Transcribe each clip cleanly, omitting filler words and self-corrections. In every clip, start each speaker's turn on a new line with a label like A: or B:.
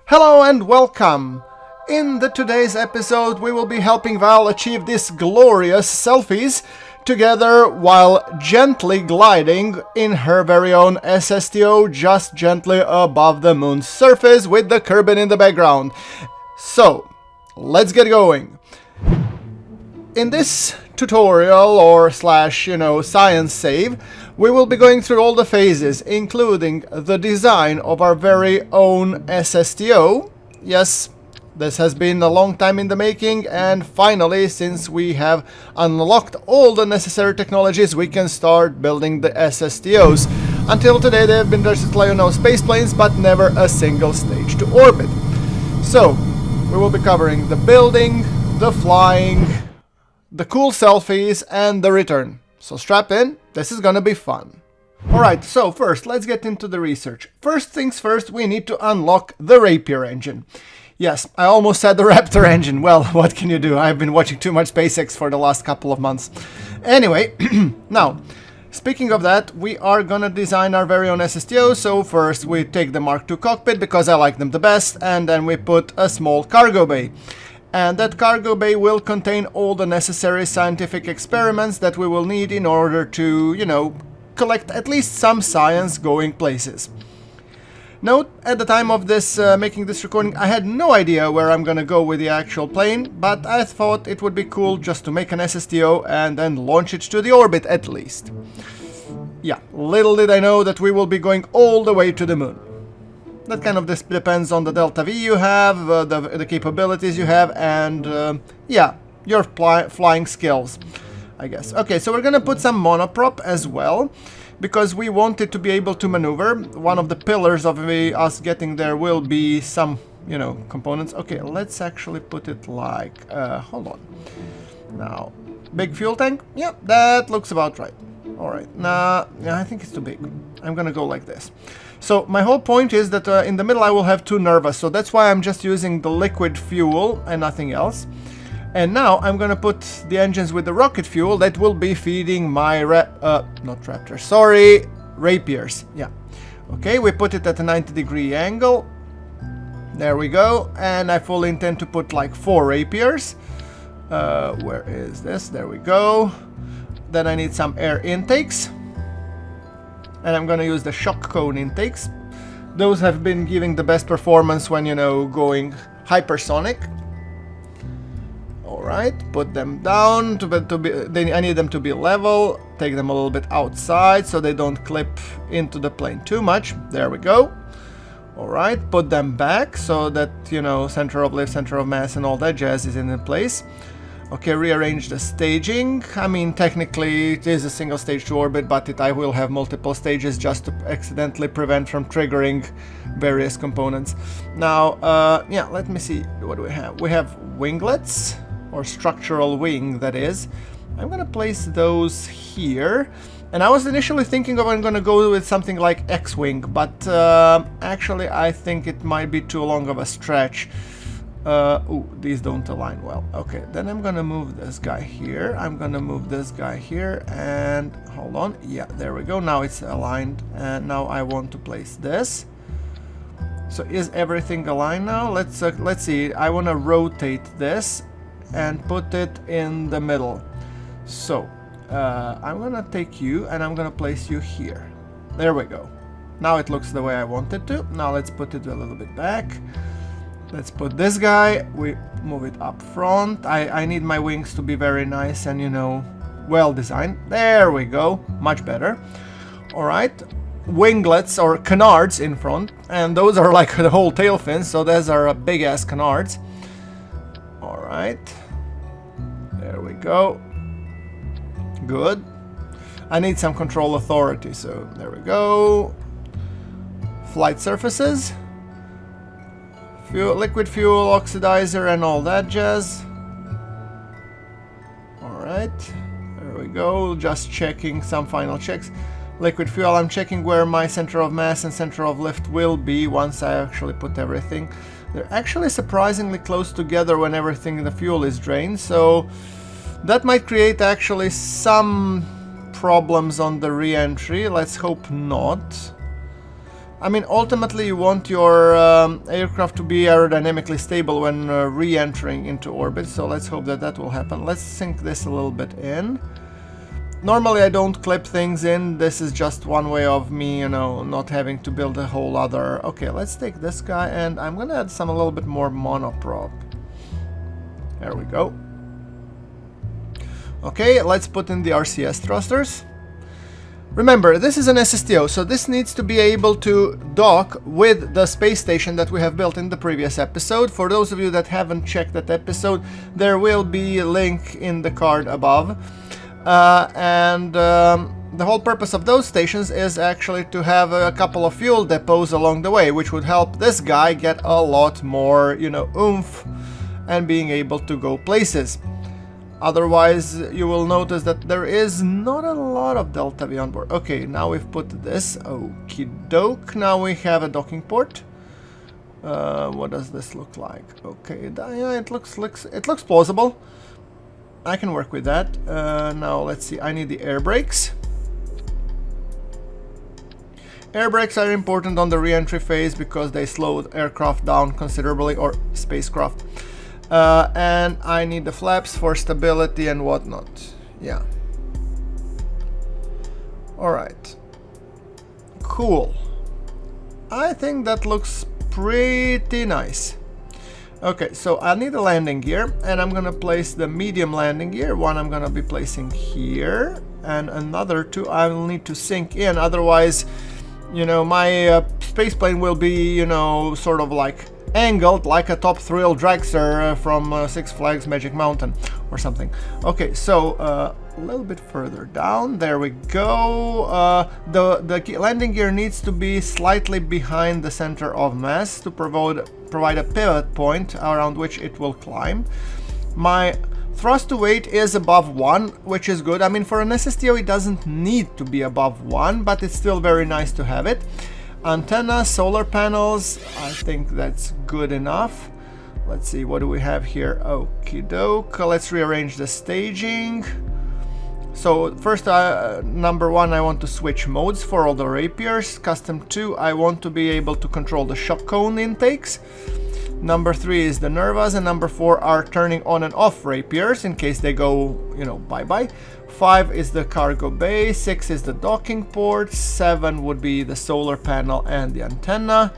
A: Hello and welcome! In today's episode we will be helping Val achieve these glorious selfies together while gently gliding in her very own SSTO just gently above the moon's surface with the Kerbal in the background. So, let's get going. In this tutorial or science save, we will be going through all the phases, including the design of our very own SSTO. Yes, this has been a long time in the making, and finally, since we have unlocked all the necessary technologies, we can start building the SSTOs. Until today, they have been just space planes, but never a single stage to orbit. So, we will be covering the building, the flying, the cool selfies, and the return. So strap in, this is gonna be fun. Alright, so first, let's get into the research. First things first, we need to unlock the Rapier engine. Yes, I almost said the Raptor engine. Well, what can you do? I've been watching too much SpaceX for the last couple of months. Anyway, now, speaking of that, we are gonna design our very own SSTO. So first we take the Mark II cockpit because I like them the best, and then we put a small cargo bay. And that cargo bay will contain all the necessary scientific experiments that we will need in order to, collect at least some science going places. Note, at the time of this making this recording, I had no idea where I'm gonna go with the actual plane, but I thought it would be cool just to make an SSTO and then launch it to the orbit at least. Yeah, little did I know that we will be going all the way to the moon. That kind of depends on the delta V you have, the capabilities you have, and yeah, your flying skills, I guess. Okay, so we're gonna put some monoprop as well, because we want it to be able to maneuver. One of the pillars of us getting there will be some, components. Okay, let's actually put it like, hold on. Now, big fuel tank? Yep, that looks about right. Alright, nah, I think it's too big. I'm gonna go like this. So my whole point is that in the middle I will have two Nervas, so that's why I'm just using the liquid fuel and nothing else. And now I'm gonna put the engines with the rocket fuel that will be feeding my Rapiers. Yeah. Okay, we put it at a 90-degree angle. There we go. And I fully intend to put like 4 Rapiers. Where is this? There we go. Then I need some air intakes. And I'm gonna use the shock cone intakes. Those have been giving the best performance when, going hypersonic. Alright, put them down, I need them to be level. Take them a little bit outside so they don't clip into the plane too much. There we go. Alright, put them back so that, center of lift, center of mass and all that jazz is in place. Okay, rearrange the staging. I mean, technically it is a single stage to orbit, but I will have multiple stages just to accidentally prevent from triggering various components. Now, yeah, let me see, what do we have? We have winglets, or structural wing, that is. I'm gonna place those here. And I was initially thinking of I'm gonna go with something like X-Wing, but actually I think it might be too long of a stretch. Ooh, these don't align well. Okay, then I'm gonna move this guy here. I'm gonna move this guy here, and hold on. Yeah, there we go. Now it's aligned, and now I want to place this. So is everything aligned now? Let's see. I want to rotate this and put it in the middle. So I'm gonna take you and I'm gonna place you here. There we go. Now it looks the way I want it to. Now let's put it a little bit back. Let's put this guy, we move it up front. I need my wings to be very nice and, well designed. There we go, much better. Alright, winglets or canards in front. And those are like the whole tail fins, so those are big ass canards. Alright, there we go. Good. I need some control authority, so there we go. Flight surfaces. Liquid fuel, oxidizer, and all that jazz. Alright, there we go. Just checking some final checks. Liquid fuel, I'm checking where my center of mass and center of lift will be once I actually put everything. They're actually surprisingly close together when everything in the fuel is drained, so that might create actually some problems on the reentry. Let's hope not. I mean, ultimately you want your aircraft to be aerodynamically stable when re-entering into orbit, so let's hope that that will happen. Let's sink this a little bit in. Normally I don't clip things in, this is just one way of me, you know, not having to build a whole other... Okay, let's take this guy, and I'm gonna add a little bit more monoprop. There we go. Okay, let's put in the RCS thrusters. Remember, this is an SSTO, so this needs to be able to dock with the space station that we have built in the previous episode. For those of you that haven't checked that episode, there will be a link in the card above. The whole purpose of those stations is actually to have a couple of fuel depots along the way, which would help this guy get a lot more, you know, oomph and being able to go places. Otherwise, you will notice that there is not a lot of Delta V on board. Okay, now we've put this. Okie doke. Now we have a docking port. What does this look like? Okay, yeah, it looks plausible. I can work with that. Now let's see. I need the air brakes. Air brakes are important on the re-entry phase because they slow the aircraft down considerably, or spacecraft. And I need the flaps for stability and whatnot. Yeah. Alright. Cool. I think that looks pretty nice. Okay, so I need a landing gear, and I'm gonna place the medium landing gear. One I'm gonna be placing here, and another two I'll need to sink in, otherwise, you know, my spaceplane will be, you know, sort of like angled like a Top Thrill dragster from Six Flags Magic Mountain or something. Okay, so a little bit further down, there we go. The landing gear needs to be slightly behind the center of mass to provide a pivot point around which it will climb. My thrust to weight is above 1, which is good. I mean, for an SSTO it doesn't need to be above 1, but it's still very nice to have it. Antenna, solar panels, I think that's good enough. Let's see, what do we have here? Okie doke, let's rearrange the staging. So first, number 1, I want to switch modes for all the rapiers. Custom 2, I want to be able to control the shock cone intakes. Number 3 is the Nervas, and number 4 are turning on and off rapiers in case they go, you know, bye-bye. 5 is the cargo bay, 6 is the docking port, 7 would be the solar panel and the antenna.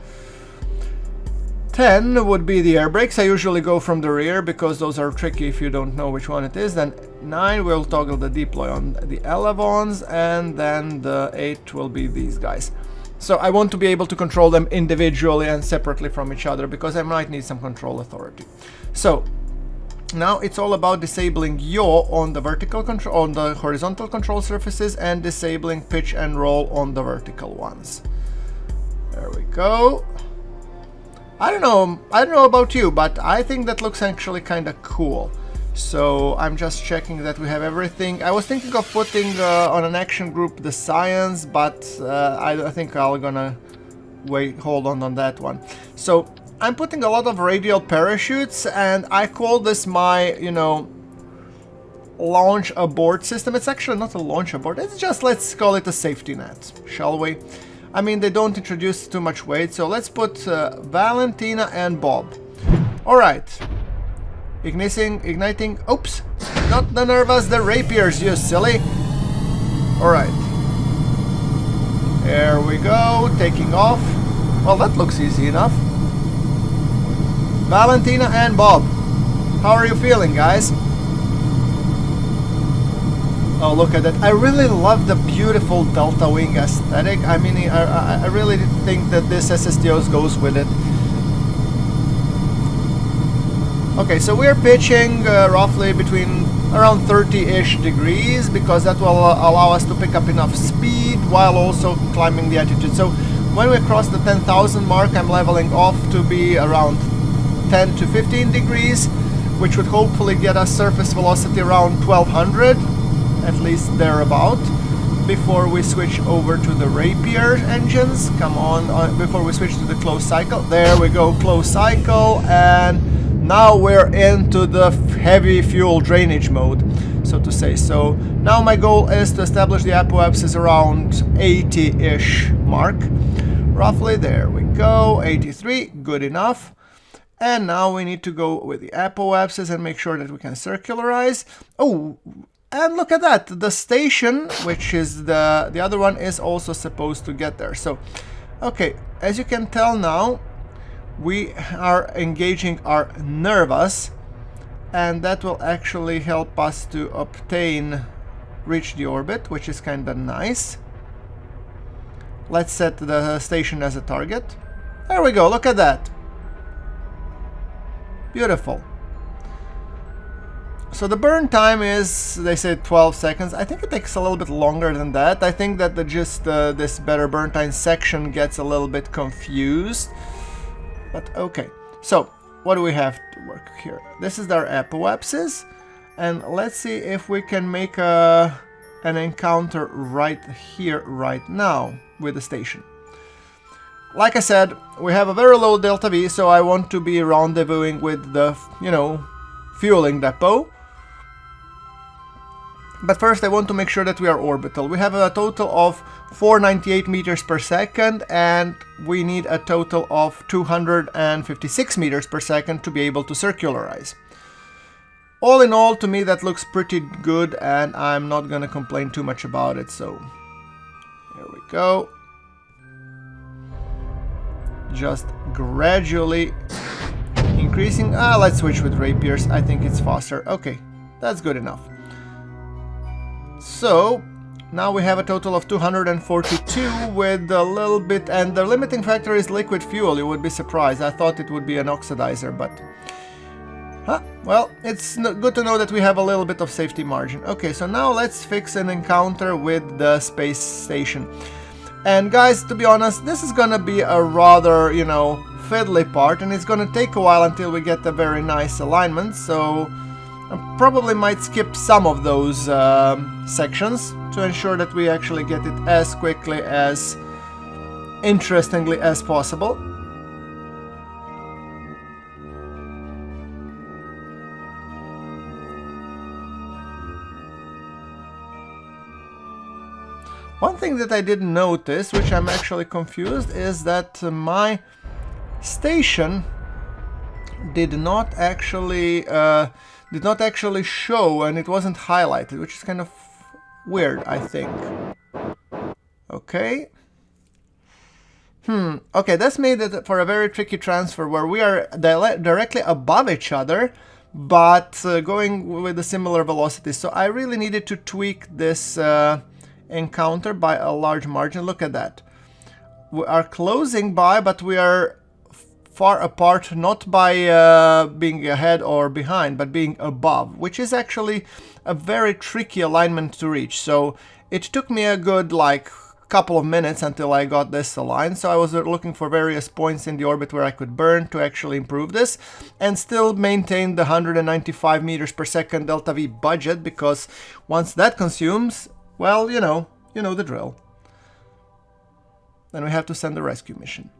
A: 10 would be the air brakes. I usually go from the rear because those are tricky if you don't know which one it is. Then 9 will toggle the deploy on the elevons, and then the 8 will be these guys. So I want to be able to control them individually and separately from each other because I might need some control authority. So now it's all about disabling yaw on the vertical control, on the horizontal control surfaces, and disabling pitch and roll on the vertical ones. There we go. I don't know about you, but I think that looks actually kind of cool. So I'm just checking that we have everything. I was thinking of putting on an action group the science, but I think I'm gonna hold on that one. So I'm putting a lot of radial parachutes, and I call this my, you know, launch abort system. It's actually not a launch abort, it's just, let's call it a safety net, shall we? I mean, they don't introduce too much weight, so let's put Valentina and Bob. Alright. Igniting, oops, not the Nervas, the rapiers, you silly. Alright. There we go, taking off. Well, that looks easy enough. Valentina and Bob, how are you feeling, guys? Oh, look at that. I really love the beautiful Delta Wing aesthetic. I mean, I really think that this SSTO goes with it. Okay, so we're pitching roughly between around 30-ish degrees because that will allow us to pick up enough speed while also climbing the altitude. So when we cross the 10,000 mark, I'm leveling off to be around 10 to 15 degrees, which would hopefully get us surface velocity around 1200, at least thereabout, before we switch over to the Rapier engines. Come on, before we switch to the closed cycle. There we go, closed cycle, and now we're into the heavy fuel drainage mode, so to say. So now my goal is to establish the apoapsis around 80-ish mark. roughly. There we go. 83, good enough. And now we need to go with the apoapsis and make sure that we can circularize. Oh, and look at that. The station, which is the other one, is also supposed to get there. So, okay, as you can tell now, we are engaging our nervus, and that will actually help us to reach the orbit, which is kind of nice. Let's set the station as a target. There we go, look at that. Beautiful. So the burn time is, they say 12 seconds. I think it takes a little bit longer than that. I think that this better burn time section gets a little bit confused. But okay. So, what do we have to work here? This is our apoapsis. And let's see if we can make an encounter right here, right now, with the station. Like I said, we have a very low delta V, so I want to be rendezvousing with the, fueling depot. But first I want to make sure that we are orbital. We have a total of 498 meters per second, and we need a total of 256 meters per second to be able to circularize. All in all, to me that looks pretty good, and I'm not gonna complain too much about it, so here we go. Just gradually increasing. Let's switch with rapiers. I think it's faster. Okay, that's good enough. So now we have a total of 242 with a little bit, and the limiting factor is liquid fuel. You would be surprised. I thought it would be an oxidizer, but well, it's good to know that we have a little bit of safety margin. Okay, so now let's fix an encounter with the space station. And guys, to be honest, this is gonna be a rather, fiddly part, and it's gonna take a while until we get a very nice alignment, so I probably might skip some of those sections to ensure that we actually get it as quickly, as interestingly as possible. One thing that I didn't notice, which I'm actually confused, is that my station did not actually show, and it wasn't highlighted, which is kind of weird, I think. Okay. Okay, that's made it for a very tricky transfer where we are directly above each other, but going with a similar velocity. So I really needed to tweak this encounter by a large margin. Look at that. We are closing by, but we are far apart, not by being ahead or behind, but being above, which is actually a very tricky alignment to reach. So it took me a good couple of minutes until I got this aligned. So I was looking for various points in the orbit where I could burn to actually improve this and still maintain the 195 meters per second delta V budget, because once that consumes, well, you know the drill. Then we have to send a rescue mission.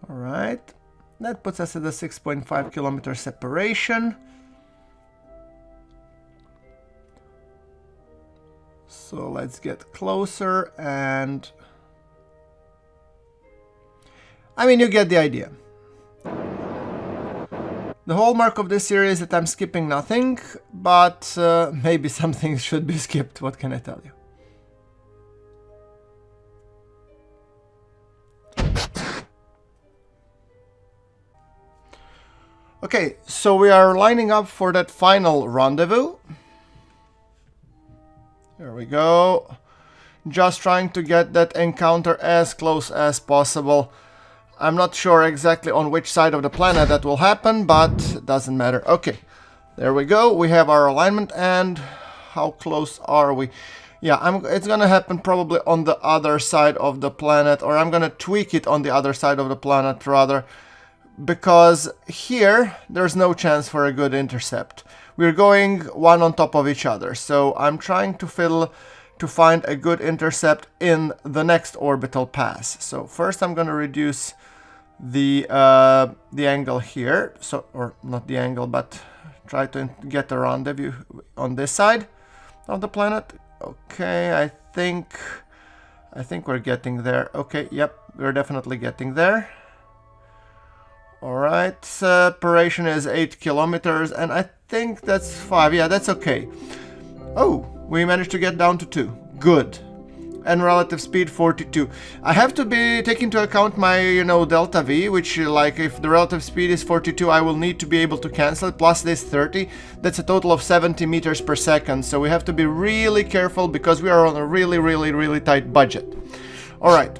A: Alright, that puts us at a 6.5 kilometer separation. So let's get closer, and I mean, you get the idea. The hallmark of this series is that I'm skipping nothing, but maybe some things should be skipped, what can I tell you? Okay, so we are lining up for that final rendezvous. Here we go. Just trying to get that encounter as close as possible. I'm not sure exactly on which side of the planet that will happen, but it doesn't matter. Okay, there we go. We have our alignment, and how close are we? Yeah, it's gonna happen probably on the other side of the planet, or I'm gonna tweak it on the other side of the planet rather, because here there's no chance for a good intercept. We're going one on top of each other, so I'm trying to find a good intercept in the next orbital pass. So first I'm gonna reduce the angle here, so, or not the angle, but try to get a rendezvous on this side. of the planet. Okay, I think we're getting there. Okay, yep, we're definitely getting there. Alright, separation is 8 kilometers, and I think that's 5. Yeah, that's okay. Oh, we managed to get down to 2. Good. And relative speed 42. I have to be taking into account my, delta V, which, like, if the relative speed is 42, I will need to be able to cancel it, plus this 30. That's a total of 70 meters per second, so we have to be really careful because we are on a really, really, really tight budget. Alright.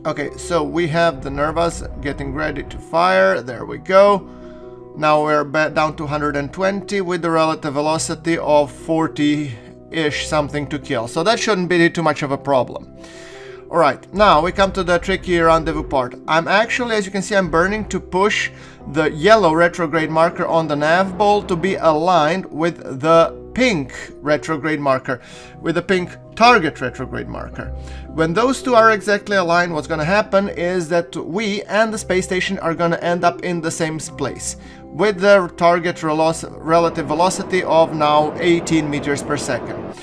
A: Okay, so we have the Nervas getting ready to fire. There we go. Now we're down to 120 with the relative velocity of 40-ish something to kill. So that shouldn't be too much of a problem. Alright, now we come to the tricky rendezvous part. I'm actually, as you can see, I'm burning to push the yellow retrograde marker on the nav ball to be aligned with the pink retrograde marker, with the pink target retrograde marker. When those two are exactly aligned, what's going to happen is that we and the space station are going to end up in the same place, with the target relative velocity of now 18 meters per second.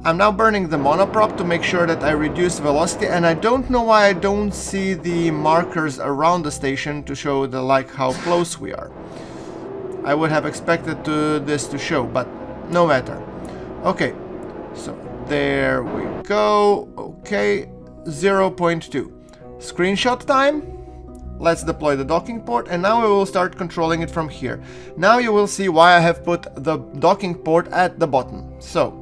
A: I'm now burning the monoprop to make sure that I reduce velocity, and I don't know why I don't see the markers around the station to show how close we are. I would have expected this to show, but no matter. Okay, so there we go. Okay, 0.2. Screenshot time. Let's deploy the docking port, and now we will start controlling it from here. Now you will see why I have put the docking port at the bottom. So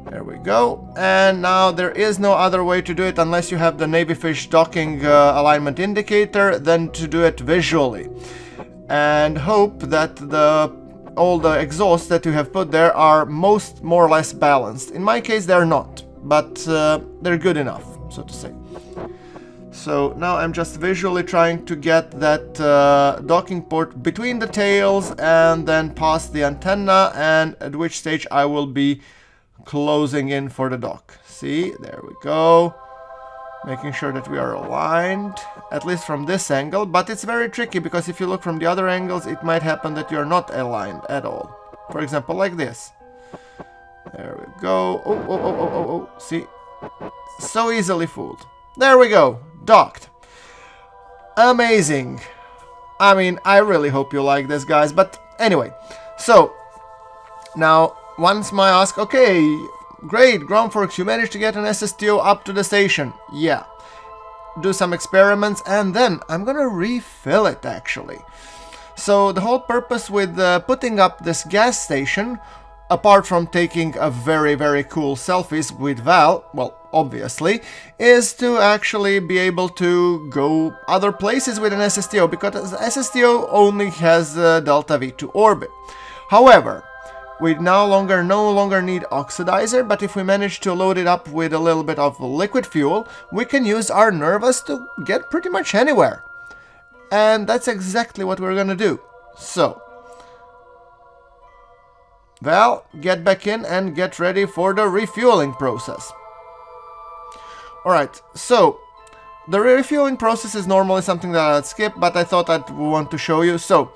A: there we go, and now there is no other way to do it unless you have the Navyfish docking alignment indicator than to do it visually, and hope that all the exhausts that you have put there are more or less balanced. In my case they're not, but they're good enough, so to say. So now I'm just visually trying to get that docking port between the tails and then past the antenna, and at which stage I will be closing in for the dock. See, there we go. Making sure that we are aligned, at least from this angle, but it's very tricky because if you look from the other angles, it might happen that you're not aligned at all. For example, like this. There we go. Oh, see? So easily fooled. There we go. Docked. Amazing. I mean, I really hope you like this, guys, but anyway. So, now, once my ask, okay, great, GrunfWorks, you managed to get an SSTO up to the station. Yeah. Do some experiments, and then I'm gonna refill it, actually. So the whole purpose with putting up this gas station, apart from taking a very, very cool selfies with Val, well, obviously, is to actually be able to go other places with an SSTO, because SSTO only has delta V to orbit. However, we no longer need oxidizer, but if we manage to load it up with a little bit of liquid fuel, we can use our Nervas to get pretty much anywhere. And that's exactly what we're gonna do. So, Val, get back in and get ready for the refueling process. Alright, so, the refueling process is normally something that I'd skip, but I thought I'd want to show you. So,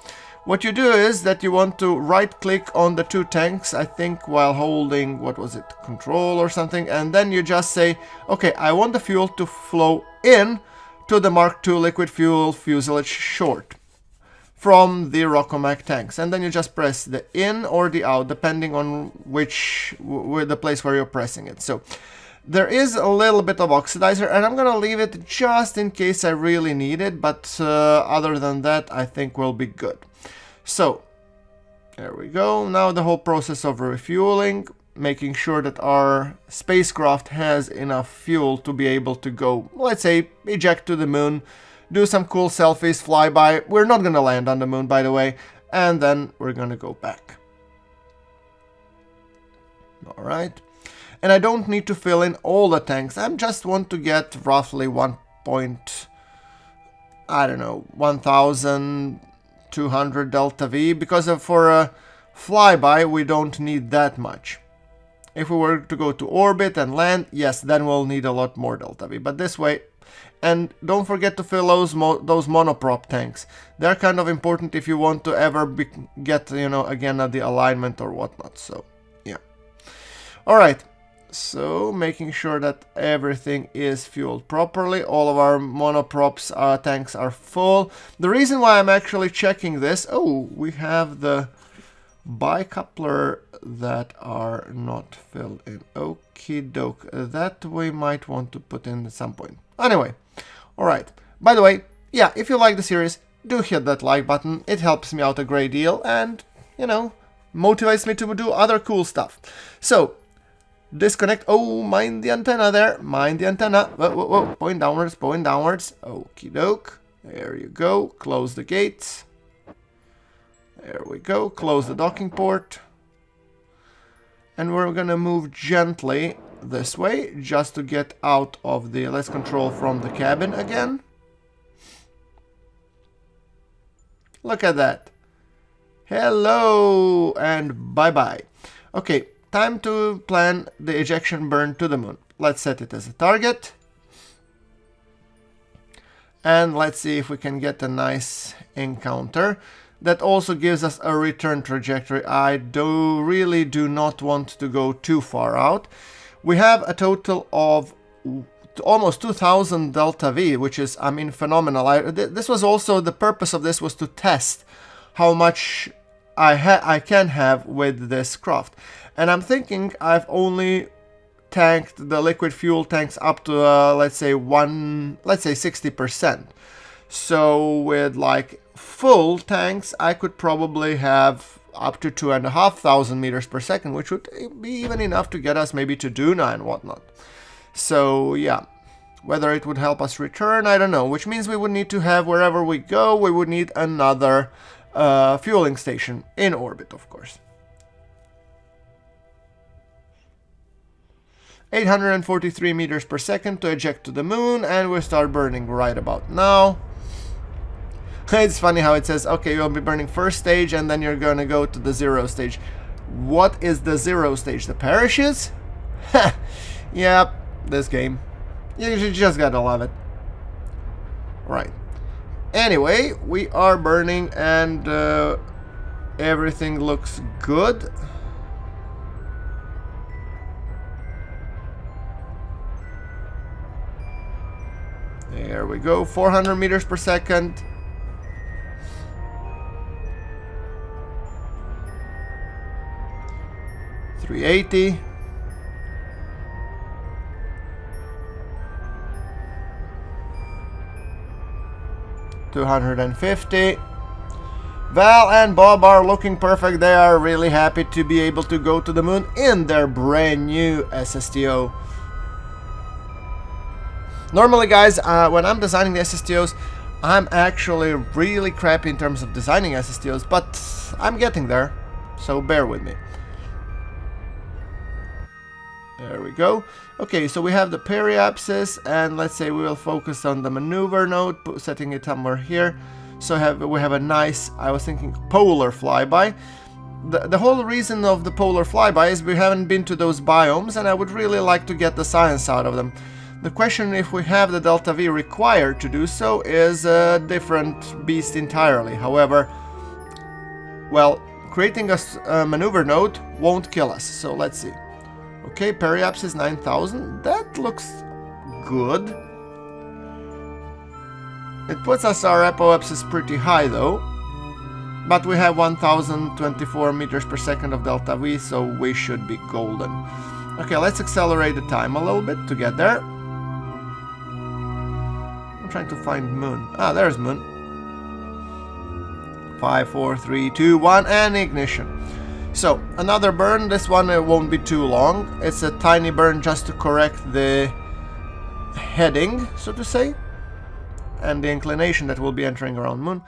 A: what you do is that you want to right-click on the two tanks, I think while holding, what was it, control or something, and then you just say, okay, I want the fuel to flow in to the Mark II liquid fuel fuselage short from the Rockomac tanks, and then you just press the in or the out, depending on the place where you're pressing it. So there is a little bit of oxidizer, and I'm gonna leave it just in case I really need it, but other than that, I think we'll be good. So, there we go. Now the whole process of refueling, making sure that our spacecraft has enough fuel to be able to go, let's say, eject to the moon, do some cool selfies, fly by. We're not gonna land on the moon, by the way, and then we're gonna go back. Alright. And I don't need to fill in all the tanks. I just want to get roughly 1,200 delta V, because for a flyby we don't need that much. If we were to go to orbit and land, yes, then we'll need a lot more delta V, but this way And don't forget to fill those monoprop tanks. They're kind of important if you want to ever get, you know, again the alignment or whatnot. So, yeah. Alright. So, making sure that everything is fueled properly. All of our monoprops tanks are full. The reason why I'm actually checking this... Oh, we have the bicoupler that are not filled in. Okie doke. That we might want to put in at some point. Anyway. Alright. By the way, yeah, if you like the series, do hit that like button. It helps me out a great deal and, you know, motivates me to do other cool stuff. So, disconnect. Oh, mind the antenna there. Mind the antenna. Whoa, whoa, whoa. Point downwards, point downwards. Okie doke. There you go. Close the gates. There we go. Close the docking port. And we're gonna move gently this way, just to get out of the... Let's control from the cabin again. Look at that. Hello and bye-bye. Okay, time to plan the ejection burn to the moon. Let's set it as a target. And let's see if we can get a nice encounter. That also gives us a return trajectory. I really do not want to go too far out. We have a total of almost 2000 delta V, which is, I mean, phenomenal. This was also, the purpose of this was to test how much I can have with this craft. And I'm thinking I've only tanked the liquid fuel tanks up to, let's say 60%. So with like full tanks, I could probably have up to 2,500 meters per second, which would be even enough to get us maybe to Duna and whatnot. So yeah, whether it would help us return, I don't know, which means we would need to have, wherever we go, we would need another fueling station in orbit, of course. 843 meters per second to eject to the moon, and we'll start burning right about now. It's funny how it says, okay, you'll be burning first stage and then you're gonna go to the 0 stage. What is the 0 stage? The parachutes? Yep, this game. You just gotta love it. Right. Anyway, we are burning and everything looks good. There we go, 400 meters per second. 380. 250. Val and Bob are looking perfect. They are really happy to be able to go to the moon in their brand new SSTO. Normally, guys, when I'm designing the SSTOs, I'm actually really crappy in terms of designing SSTOs, but I'm getting there, so bear with me. There we go. Okay, so we have the periapsis, and let's say we will focus on the maneuver node, setting it somewhere here. So we have a nice, I was thinking, polar flyby. The whole reason of the polar flyby is we haven't been to those biomes, and I would really like to get the science out of them. The question if we have the delta V required to do so is a different beast entirely. However, well, creating a maneuver node won't kill us, so let's see. Okay, periapsis 9000, that looks good. It puts us our apoapsis pretty high though, but we have 1024 meters per second of delta V, so we should be golden. Okay, let's accelerate the time a little bit to get there. I'm trying to find moon. Ah, there's moon. 5, 4, 3, 2, 1, and ignition. So, another burn. This one won't be too long. It's a tiny burn just to correct the heading, so to say, and the inclination that will be entering around moon.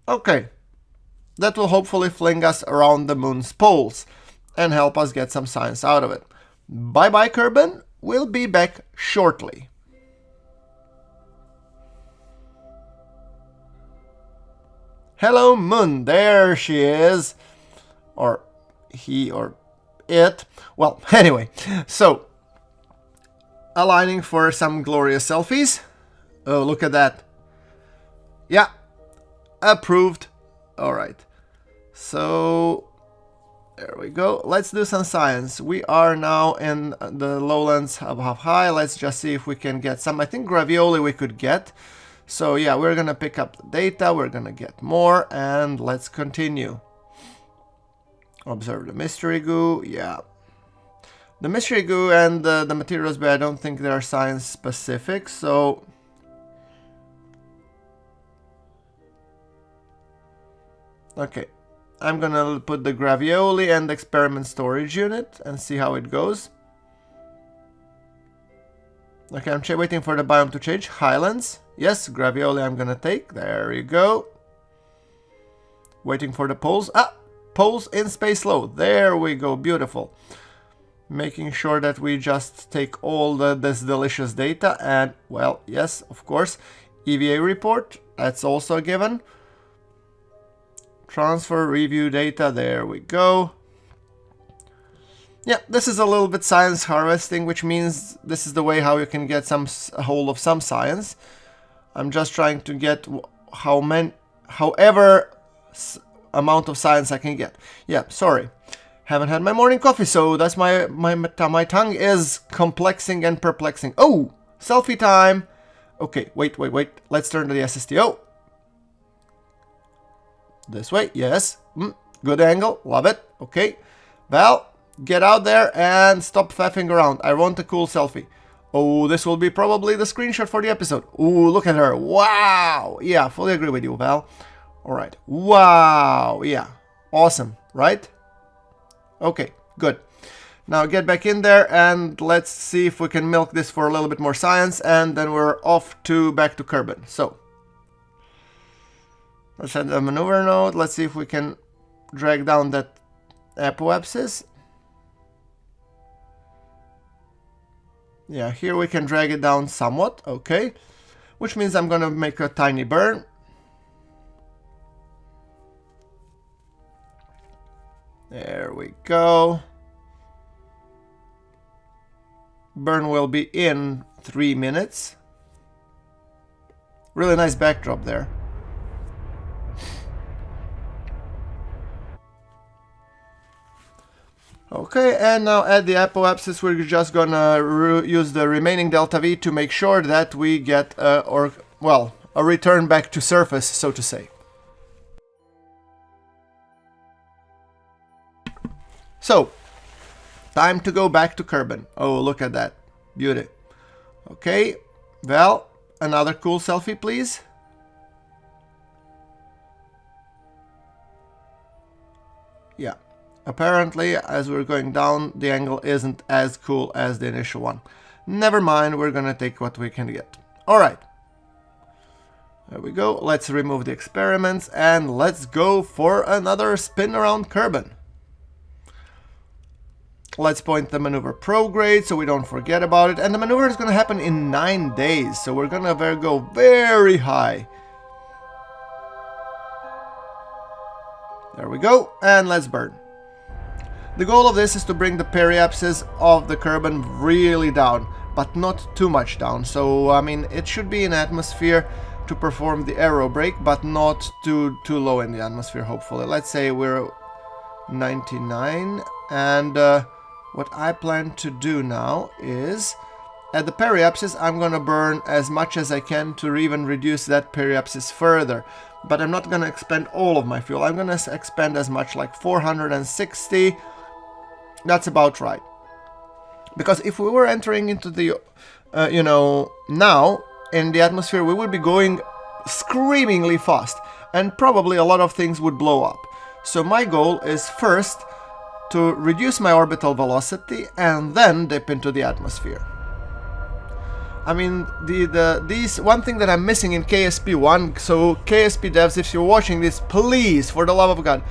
A: Okay, that will hopefully fling us around the moon's poles and help us get some science out of it. Bye bye, Kerbal. We'll be back shortly. Hello, moon. There she is. Or he or it. Well, anyway, so aligning for some glorious selfies. Oh, look at that. Yeah, approved. All right, so there we go. Let's do some science. We are now in the lowlands of high. Let's just see if we can get some. I think gravioli we could get. So yeah, we're gonna pick up the data. We're gonna get more, and let's continue. Observe the mystery goo. Yeah, the mystery goo and the materials, but I don't think they are science specific. So okay, I'm gonna put the gravioli and experiment storage unit and see how it goes. Okay, I'm waiting for the biome to change. Highlands. Yes, gravioli I'm gonna take. There you go. Waiting for the poles. Ah, poles in space low. There we go. Beautiful. Making sure that we just take all this delicious data and, well, yes, of course. EVA report. That's also a given. Transfer, review data, there we go. Yeah, this is a little bit science harvesting, which means this is the way how you can get a hold of some science. I'm just trying to get however amount of science I can get. Yeah, sorry. Haven't had my morning coffee, so that's my tongue is complexing and perplexing. Oh, selfie time. Okay, wait. Let's turn to the SSTO. This way, yes. Good angle, love it. Okay, Val, get out there and stop faffing around. I want a cool selfie. Oh, this will be probably the screenshot for the episode. Oh, look at her. Wow. Yeah, fully agree with you, Val. All right. Wow. Yeah. Awesome, right? Okay, good. Now get back in there and let's see if we can milk this for a little bit more science, and then we're off back to Kerbal. So let's set a maneuver node. Let's see if we can drag down that apoapsis. Yeah, here we can drag it down somewhat. Okay, which means I'm gonna make a tiny burn. There we go. Burn will be in 3 minutes. Really nice backdrop there. Okay, and now at the apoapsis we're just gonna use the remaining delta V to make sure that we get a return back to surface, so to say. So, time to go back to Kerbal. Oh, look at that. Beauty. Okay, well, another cool selfie, please. Yeah. Apparently, as we're going down, the angle isn't as cool as the initial one. Never mind, we're gonna take what we can get. Alright. There we go. Let's remove the experiments and let's go for another spin around Kerbal. Let's point the maneuver prograde so we don't forget about it. And the maneuver is gonna happen in 9 days, so we're gonna go very high. There we go, and let's burn. The goal of this is to bring the periapsis of the Kerbal really down, but not too much down. So, I mean, it should be in atmosphere to perform the aero brake, but not too low in the atmosphere, hopefully. Let's say we're 99, and what I plan to do now is, at the periapsis, I'm gonna burn as much as I can to even reduce that periapsis further. But I'm not gonna expend all of my fuel. I'm gonna expend as much, like 460. That's about right. Because if we were entering into the, now in the atmosphere, we would be going screamingly fast, and probably a lot of things would blow up. So my goal is first to reduce my orbital velocity and then dip into the atmosphere. I mean, these one thing that I'm missing in KSP1, so KSP devs, if you're watching this, please, for the love of God,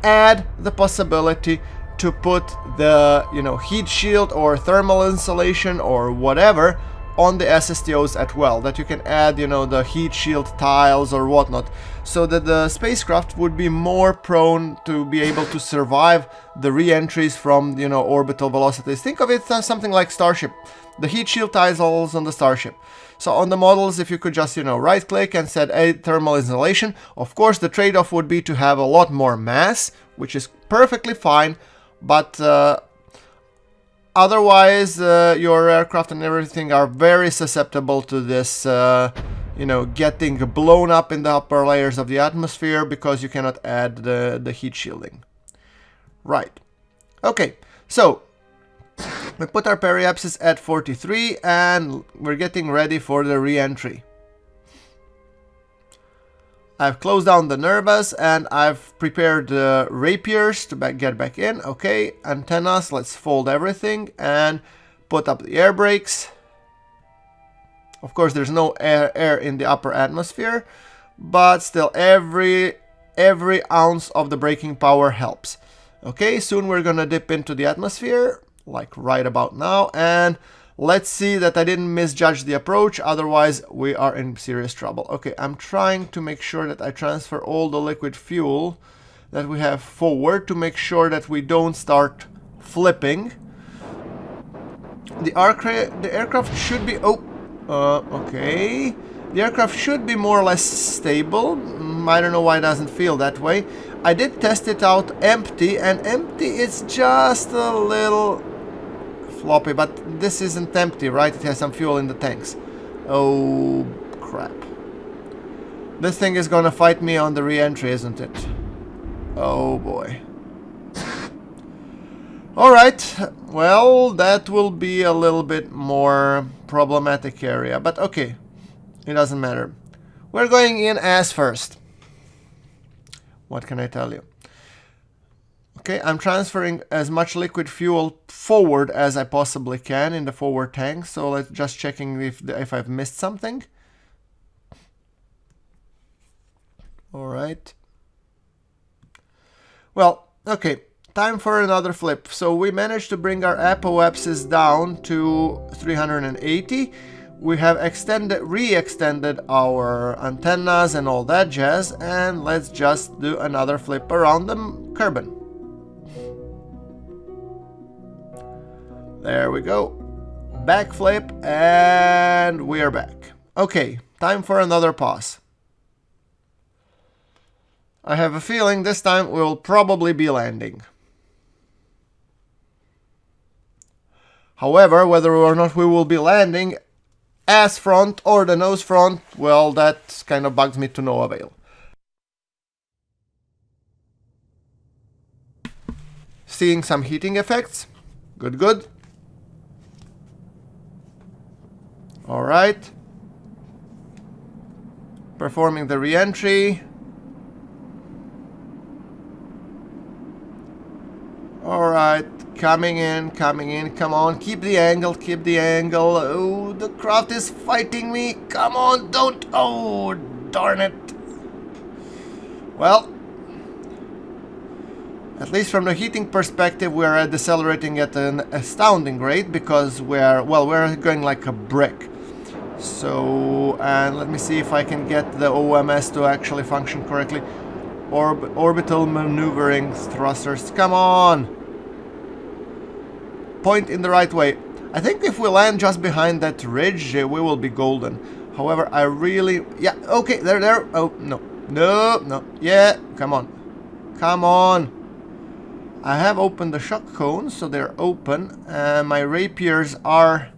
A: add the possibility to put the, heat shield or thermal insulation or whatever on the SSTOs as well, that you can add, you know, the heat shield tiles or whatnot, so that the spacecraft would be more prone to be able to survive the re-entries from, you know, orbital velocities. Think of it as something like Starship, the heat shield tiles on the Starship. So on the models, if you could just, you know, right click and set a thermal insulation, of course the trade-off would be to have a lot more mass, which is perfectly fine, but otherwise, your aircraft and everything are very susceptible to this, you know, getting blown up in the upper layers of the atmosphere because you cannot add the heat shielding. Right. Okay, so we put our periapsis at 43 and we're getting ready for the re-entry. I've closed down the nervous and I've prepared the rapiers to get back in. Okay, antennas, let's fold everything and put up the air brakes. Of course, there's no air in the upper atmosphere, but still every ounce of the braking power helps. Okay, soon we're gonna dip into the atmosphere, like right about now, and let's see that I didn't misjudge the approach, otherwise we are in serious trouble. Okay, I'm trying to make sure that I transfer all the liquid fuel that we have forward to make sure that we don't start flipping. The aircraft should be... okay. The aircraft should be more or less stable. I don't know why it doesn't feel that way. I did test it out empty, and empty is just a little floppy, but this isn't empty, right? It has some fuel in the tanks. Oh, crap. This thing is gonna fight me on the re-entry, isn't it? Oh, boy. Alright, well, that will be a little bit more problematic area, but okay. It doesn't matter. We're going in as first. What can I tell you? Okay, I'm transferring as much liquid fuel forward as I possibly can in the forward tank. So let's just checking if I've missed something. All right. Well, okay, time for another flip. So we managed to bring our apoapsis down to 380. We have re-extended our antennas and all that jazz, and let's just do another flip around the Kerbal. There we go. Backflip, and we are back. Okay, time for another pause. I have a feeling this time we will probably be landing. However, whether or not we will be landing ass front or the nose front, well, that kind of bugs me to no avail. Seeing some heating effects. Good, good. Alright. Performing the re-entry. Alright, coming in, come on, keep the angle, oh, the craft is fighting me, come on, don't, oh, darn it. Well, at least from the heating perspective, we're decelerating at an astounding rate, because we're going like a brick. So, and let me see if I can get the OMS to actually function correctly. Orbital maneuvering thrusters, come on! Point in the right way. I think if we land just behind that ridge, we will be golden. However, I really... Yeah, okay, there. Oh, no. Yeah, come on. I have opened the shock cones, so they're open. My rapiers are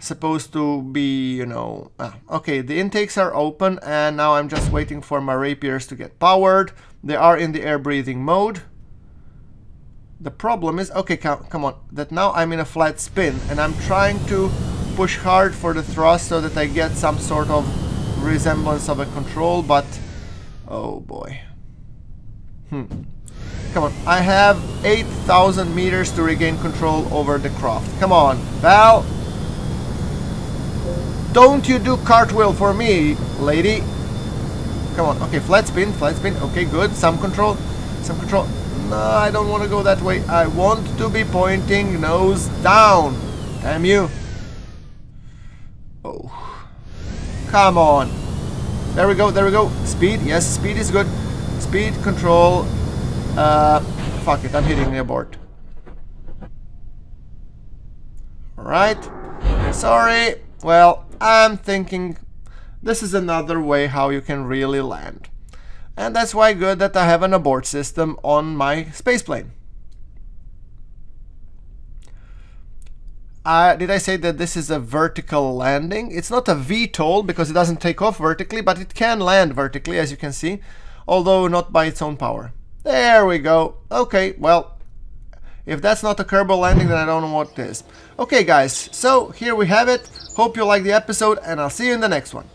A: supposed to be, you know... okay, the intakes are open, and now I'm just waiting for my rapiers to get powered. They are in the air-breathing mode. The problem is... Okay, come on. That now I'm in a flat spin, and I'm trying to push hard for the thrust so that I get some sort of resemblance of a control, but... Oh, boy. Come on. I have 8,000 meters to regain control over the craft. Come on, Val. Don't you do cartwheel for me, lady. Come on. Okay, flat spin. Okay, good. Some control. No, I don't want to go that way. I want to be pointing nose down. Damn you. Oh. Come on. There we go, there we go. Speed, yes, speed is good. Speed, control. Fuck it, I'm hitting the abort. Alright. Sorry. Well, I'm thinking this is another way how you can really land. And that's why good that I have an abort system on my spaceplane. Did I say that this is a vertical landing? It's not a VTOL because it doesn't take off vertically, but it can land vertically, as you can see, although not by its own power. There we go. Okay, well, if that's not a Kerbal landing, then I don't know what is. Okay, guys, so here we have it. Hope you liked the episode, and I'll see you in the next one.